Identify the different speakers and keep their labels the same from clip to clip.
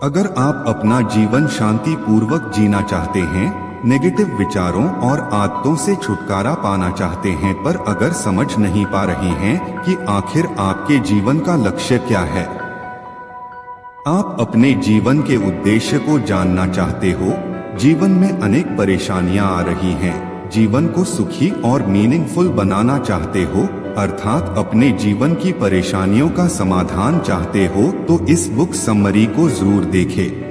Speaker 1: अगर आप अपना जीवन शांति पूर्वक जीना चाहते हैं, नेगेटिव विचारों और आदतों से छुटकारा पाना चाहते हैं, पर अगर समझ नहीं पा रही हैं कि आखिर आपके जीवन का लक्ष्य क्या है, आप अपने जीवन के उद्देश्य को जानना चाहते हो, जीवन में अनेक परेशानियां आ रही हैं, जीवन को सुखी और मीनिंगफुल बनाना चाहते हो, अर्थात अपने जीवन की परेशानियों का समाधान चाहते हो, तो इस बुक समरी को जरूर देखें।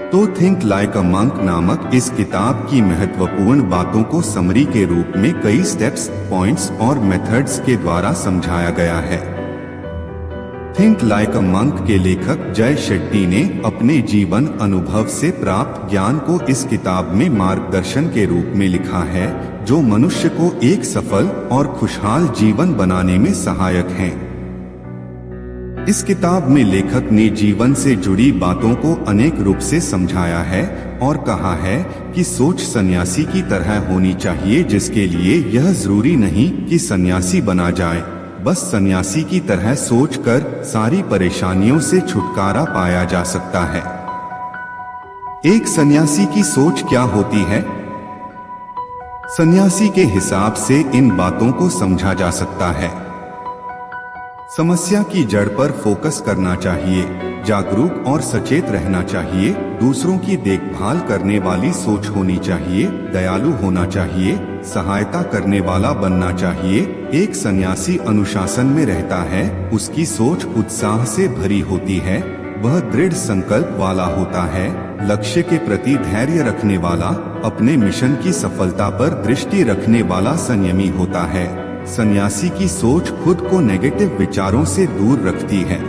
Speaker 1: तो थिंक लाइक अ मंक नामक इस किताब की महत्वपूर्ण बातों को समरी के रूप में कई स्टेप्स, पॉइंट्स और मेथड्स के द्वारा समझाया गया है। थिंक लाइक अ मंक के लेखक जय शेट्टी ने अपने जीवन अनुभव से प्राप्त ज्ञान को इस किताब में मार्गदर्शन के रूप में लिखा है, जो मनुष्य को एक सफल और खुशहाल जीवन बनाने में सहायक हैं। इस किताब में लेखक ने जीवन से जुड़ी बातों को अनेक रूप से समझाया है और कहा है कि सोच सन्यासी की तरह होनी चाहिए, जिसके लिए यह जरूरी नहीं कि सन्यासी बना जाए, बस सन्यासी की तरह सोचकर सारी परेशानियों से छुटकारा पाया जा सकता है। एक सन्यासी की सोच क्या होती है? सन्यासी के हिसाब से इन बातों को समझा जा सकता है। समस्या की जड़ पर फोकस करना चाहिए, जागरूक और सचेत रहना चाहिए, दूसरों की देखभाल करने वाली सोच होनी चाहिए, दयालु होना चाहिए, सहायता करने वाला बनना चाहिए। एक सन्यासी अनुशासन में रहता है, उसकी सोच उत्साह से भरी होती है, वह दृढ़ संकल्प वाला होता है, लक्ष्य के प्रति धैर्य रखने वाला, अपने मिशन की सफलता पर दृष्टि रखने वाला संयमी होता है। सन्यासी की सोच खुद को नेगेटिव विचारों से दूर रखती है,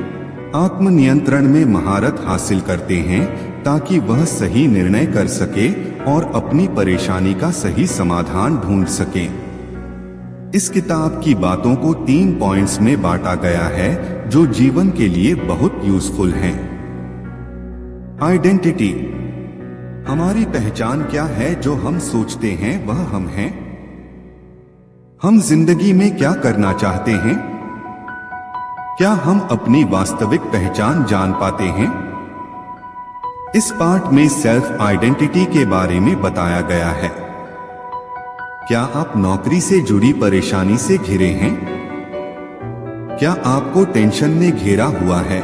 Speaker 1: आत्मनियंत्रण में महारत हासिल करते हैं ताकि वह सही निर्णय कर सके और अपनी परेशानी का सही समाधान ढूंढ सके। इस किताब की बातों को 3 पॉइंट्स में बांटा गया है जो जीवन के लिए बहुत यूजफुल हैं। आइडेंटिटी, हमारी पहचान क्या है? जो हम सोचते हैं वह हम हैं। हम जिंदगी में क्या करना चाहते हैं? क्या हम अपनी वास्तविक पहचान जान पाते हैं? इस पार्ट में सेल्फ आइडेंटिटी के बारे में बताया गया है। क्या आप नौकरी से जुड़ी परेशानी से घिरे हैं? क्या आपको टेंशन ने घेरा हुआ है?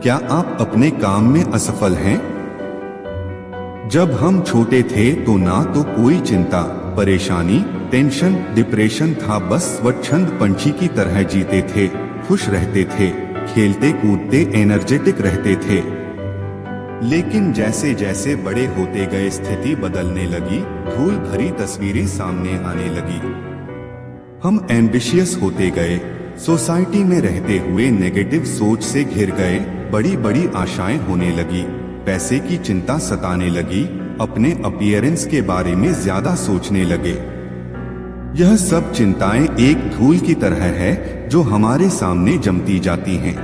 Speaker 1: क्या आप अपने काम में असफल हैं? जब हम छोटे थे तो ना तो कोई चिंता, परेशानी, टेंशन, डिप्रेशन था, बस स्वच्छंद पंछी की तरह जीते थे, खुश रहते थे, खेलते कूदते एनर्जेटिक रहते थे। लेकिन जैसे जैसे बड़े होते गए स्थिति बदलने लगी, धूल भरी तस्वीरें सामने आने लगी। हम एम्बिशियस होते गए, सोसाइटी में रहते हुए नेगेटिव सोच से घिर गए, बड़ी बड़ी आशाएं होने लगी, पैसे की चिंता सताने लगी, अपने अपीयरेंस के बारे में ज्यादा सोचने लगे। यह सब चिंताएं एक धूल की तरह है जो हमारे सामने जमती जाती हैं।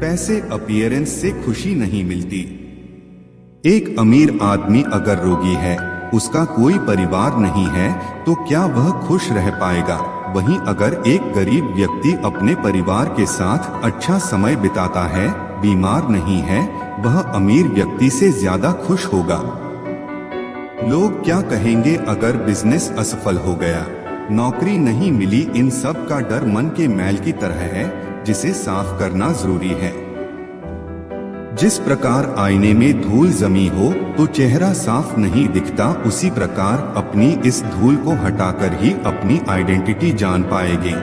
Speaker 1: पैसे, अपीयरेंस से खुशी नहीं मिलती। एक अमीर आदमी अगर रोगी है, उसका कोई परिवार नहीं है, तो क्या वह खुश रह पाएगा? वहीं अगर एक गरीब व्यक्ति अपने परिवार के साथ अच्छा समय बिताता है, बीमार नहीं है, वह अमीर व्यक्ति से ज्यादा खुश होगा। लोग क्या कहेंगे अगर बिजनेस असफल हो गया, नौकरी नहीं मिली? इन सब का डर मन के मैल की तरह है जिसे साफ करना जरूरी है। जिस प्रकार आईने में धूल जमी हो तो चेहरा साफ नहीं दिखता, उसी प्रकार अपनी इस धूल को हटाकर ही अपनी आइडेंटिटी जान पाएंगे।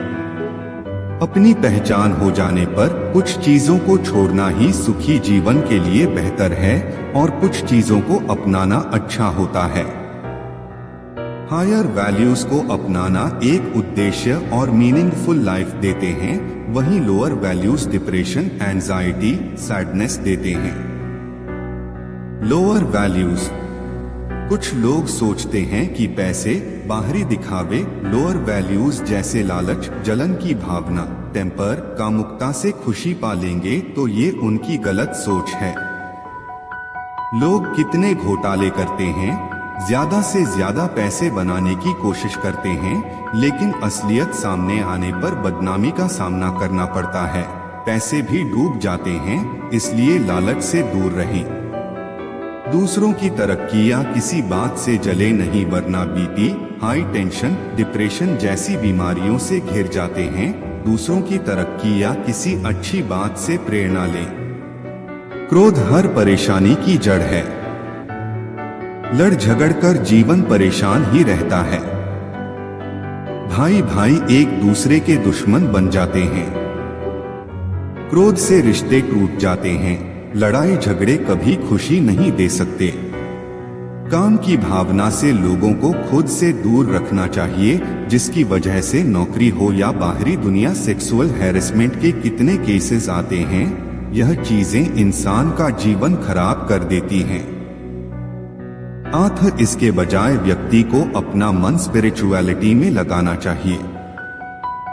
Speaker 1: अपनी पहचान हो जाने पर कुछ चीजों को छोड़ना ही सुखी जीवन के लिए बेहतर है और कुछ चीजों को अपनाना अच्छा होता है। हायर वैल्यूज को अपनाना एक उद्देश्य और मीनिंगफुल लाइफ देते हैं, वहीं lower values depression, anxiety, sadness देते हैं। लोअर वैल्यूज, कुछ लोग सोचते हैं कि पैसे, बाहरी दिखावे, लोअर वैल्यूज जैसे लालच, जलन की भावना, टेम्पर, कामुकता से खुशी पा लेंगे, तो ये उनकी गलत सोच है। लोग कितने घोटाले करते हैं, ज्यादा से ज्यादा पैसे बनाने की कोशिश करते हैं, लेकिन असलियत सामने आने पर बदनामी का सामना करना पड़ता है। पैसे भी डूब जाते हैं, इसलिए लालच से दूर रहें। दूसरों की तरक्की या किसी बात से जले नहीं, वरना बीपी, हाई टेंशन, डिप्रेशन जैसी बीमारियों से घिर जाते हैं। दूसरों की तरक्की या किसी अच्छी बात से प्रेरणा लें। क्रोध हर परेशानी की जड़ है। लड़ झगड़ कर जीवन परेशान ही रहता है। भाई भाई एक दूसरे के दुश्मन बन जाते हैं। क्रोध से रिश्ते टूट जाते हैं। लड़ाई झगड़े कभी खुशी नहीं दे सकते। काम की भावना से लोगों को खुद से दूर रखना चाहिए, जिसकी वजह से नौकरी हो या बाहरी दुनिया, सेक्सुअल हैरेसमेंट के कितने केसेस आते हैं। यह चीजें इंसान का जीवन खराब कर देती हैं। इसके बजाय व्यक्ति को अपना मन स्पिरिचुअलिटी में लगाना चाहिए।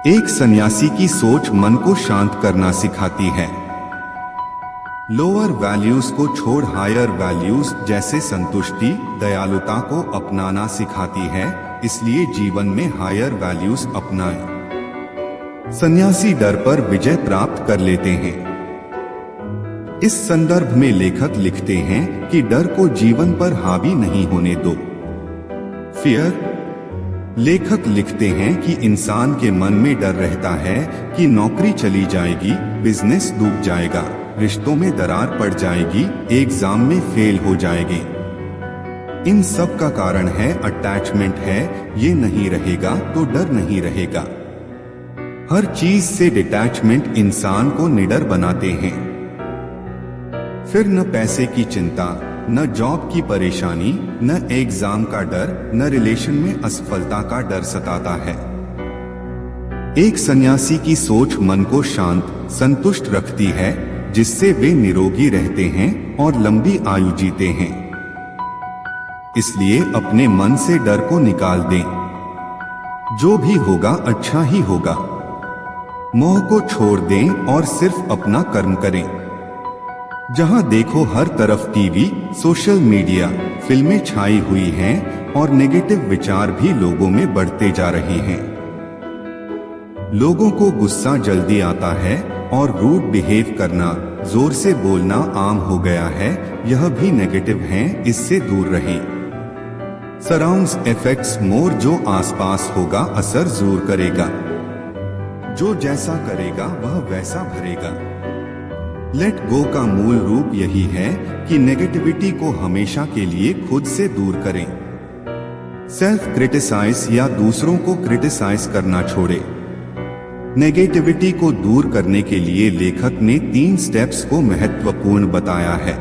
Speaker 1: एक सन्यासी की सोच मन को शांत करना सिखाती है। लोअर वैल्यूज को छोड़ हायर वैल्यूज जैसे संतुष्टि, दयालुता को अपनाना सिखाती है। इसलिए जीवन में हायर वैल्यूज अपनाएं। सन्यासी डर पर विजय प्राप्त कर लेते हैं। इस संदर्भ में लेखक लिखते हैं कि डर को जीवन पर हावी नहीं होने दो। फियर। लेखक लिखते हैं कि इंसान के मन में डर रहता है कि नौकरी चली जाएगी, बिजनेस डूब जाएगा, रिश्तों में दरार पड़ जाएगी, एग्जाम में फेल हो जाएंगे। इन सब का कारण है अटैचमेंट है। ये नहीं रहेगा तो डर नहीं रहेगा। हर चीज से डिटैचमेंट इंसान को निडर बनाते हैं। फिर न पैसे की चिंता, न जॉब की परेशानी, न एग्जाम का डर, न रिलेशन में असफलता का डर सताता है। एक सन्यासी की सोच मन को शांत, संतुष्ट रखती है, जिससे वे निरोगी रहते हैं और लंबी आयु जीते हैं। इसलिए अपने मन से डर को निकाल दें। जो भी होगा अच्छा ही होगा। मोह को छोड़ दें और सिर्फ अपना कर्म करें। जहां देखो हर तरफ टीवी, सोशल मीडिया, फिल्में छाई हुई हैं और नेगेटिव विचार भी लोगों में बढ़ते जा रहे हैं। लोगों को गुस्सा जल्दी आता है और रूड बिहेव करना, जोर से बोलना आम हो गया है। यह भी नेगेटिव है, इससे दूर रहें। सराउंड्स इफेक्ट्स मोर, जो आसपास होगा असर जरूर करेगा। जो जैसा करेगा वह वैसा भरेगा। लेट गो का मूल रूप यही है कि नेगेटिविटी को हमेशा के लिए खुद से दूर करें। सेल्फ क्रिटिसाइज या दूसरों को क्रिटिसाइज करना छोड़ें। नेगेटिविटी को दूर करने के लिए लेखक ने 3 स्टेप्स को महत्वपूर्ण बताया है।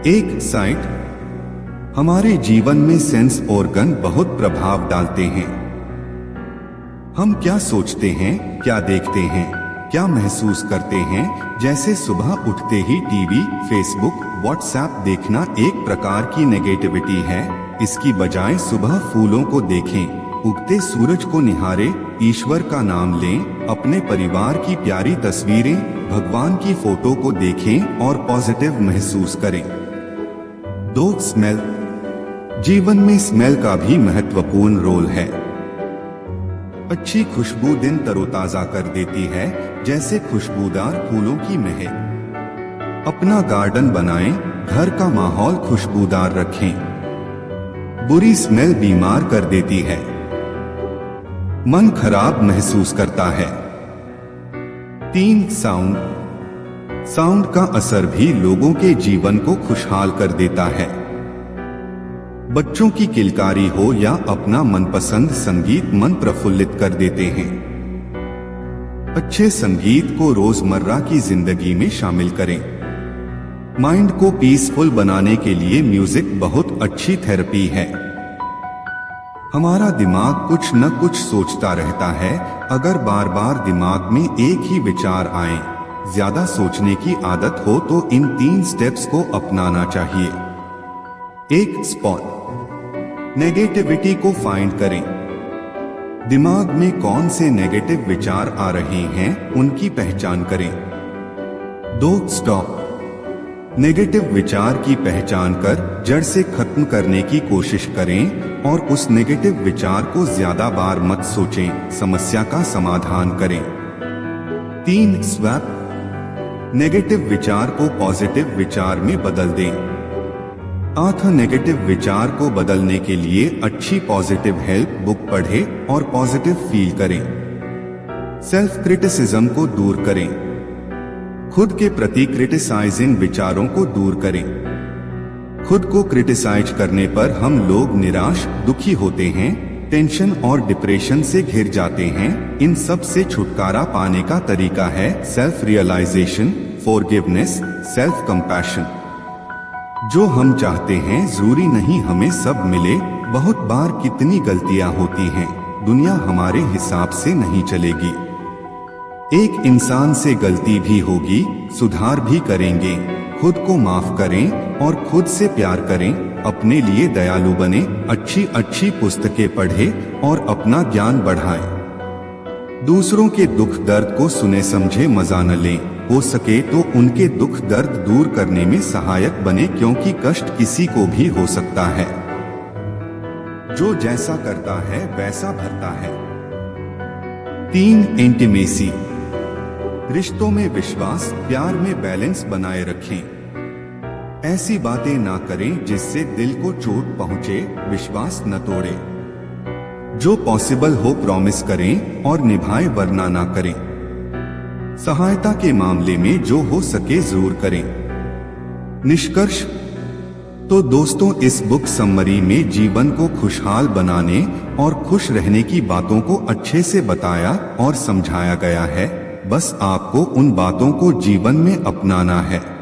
Speaker 1: 1. साइट। हमारे जीवन में सेंस ऑर्गन बहुत प्रभाव डालते हैं। हम क्या सोचते हैं, क्या देखते हैं, क्या महसूस करते हैं। जैसे सुबह उठते ही टीवी, फेसबुक, व्हाट्सएप देखना एक प्रकार की नेगेटिविटी है। इसकी बजाय सुबह फूलों को देखें, उगते सूरज को निहारें, ईश्वर का नाम लें, अपने परिवार की प्यारी तस्वीरें, भगवान की फोटो को देखें और पॉजिटिव महसूस करें। 2. स्मेल। जीवन में स्मेल का भी महत्वपूर्ण रोल है। अच्छी खुशबू दिन तरोताजा कर देती है, जैसे खुशबूदार फूलों की महक। अपना गार्डन बनाएं, घर का माहौल खुशबूदार रखें। बुरी स्मेल बीमार कर देती है, मन खराब महसूस करता है। 3. साउंड। साउंड का असर भी लोगों के जीवन को खुशहाल कर देता है। बच्चों की किलकारी हो या अपना मनपसंद संगीत मन प्रफुल्लित कर देते हैं। अच्छे संगीत को रोजमर्रा की जिंदगी में शामिल करें। माइंड को पीसफुल बनाने के लिए म्यूजिक बहुत अच्छी थेरेपी है। हमारा दिमाग कुछ न कुछ सोचता रहता है। अगर बार बार दिमाग में एक ही विचार आए, ज्यादा सोचने की आदत हो, तो इन 3 स्टेप्स को अपनाना चाहिए। 1. स्पॉट। नेगेटिविटी को फाइंड करें। दिमाग में कौन से नेगेटिव विचार आ रहे हैं, उनकी पहचान करें। 2. स्टॉप। नेगेटिव विचार की पहचान कर जड़ से खत्म करने की कोशिश करें और उस नेगेटिव विचार को ज्यादा बार मत सोचें, समस्या का समाधान करें। 3. स्वैप, नेगेटिव विचार को पॉजिटिव विचार में बदल दें। नेगेटिव विचार को बदलने के लिए अच्छी पॉजिटिव हेल्प बुक पढ़ें और पॉजिटिव फील करें। सेल्फ क्रिटिसिज्म को दूर करें। खुद के प्रति क्रिटिसाइजिंग विचारों को दूर करें। खुद को क्रिटिसाइज करने पर हम लोग निराश, दुखी होते हैं, टेंशन और डिप्रेशन से घिर जाते हैं। इन सब से छुटकारा पाने का तरीका है self realization, forgiveness, self compassion. जो हम चाहते हैं जरूरी नहीं हमें सब मिले। बहुत बार कितनी गलतियां होती हैं, दुनिया हमारे हिसाब से नहीं चलेगी। एक इंसान से गलती भी होगी, सुधार भी करेंगे। खुद को माफ करें और खुद से प्यार करें। अपने लिए दयालु बने, अच्छी पुस्तकें पढ़ें और अपना ज्ञान बढ़ाएं। दूसरों के दुख दर्द को सुने समझे मजा न लें। हो सके तो उनके दुख दर्द दूर करने में सहायक बने, क्योंकि कष्ट किसी को भी हो सकता है। जो जैसा करता है वैसा भरता है। 3. इंटीमेसी, रिश्तों में विश्वास, प्यार में बैलेंस बनाए रखें। ऐसी बातें ना करें जिससे दिल को चोट पहुंचे, विश्वास न तोड़े। जो पॉसिबल हो प्रॉमिस करें और निभाएं, वरना ना करें। सहायता के मामले में जो हो सके जरूर करें। निष्कर्ष तो दोस्तों, इस बुक समरी में जीवन को खुशहाल बनाने और खुश रहने की बातों को अच्छे से बताया और समझाया गया है। बस आपको उन बातों को जीवन में अपनाना है।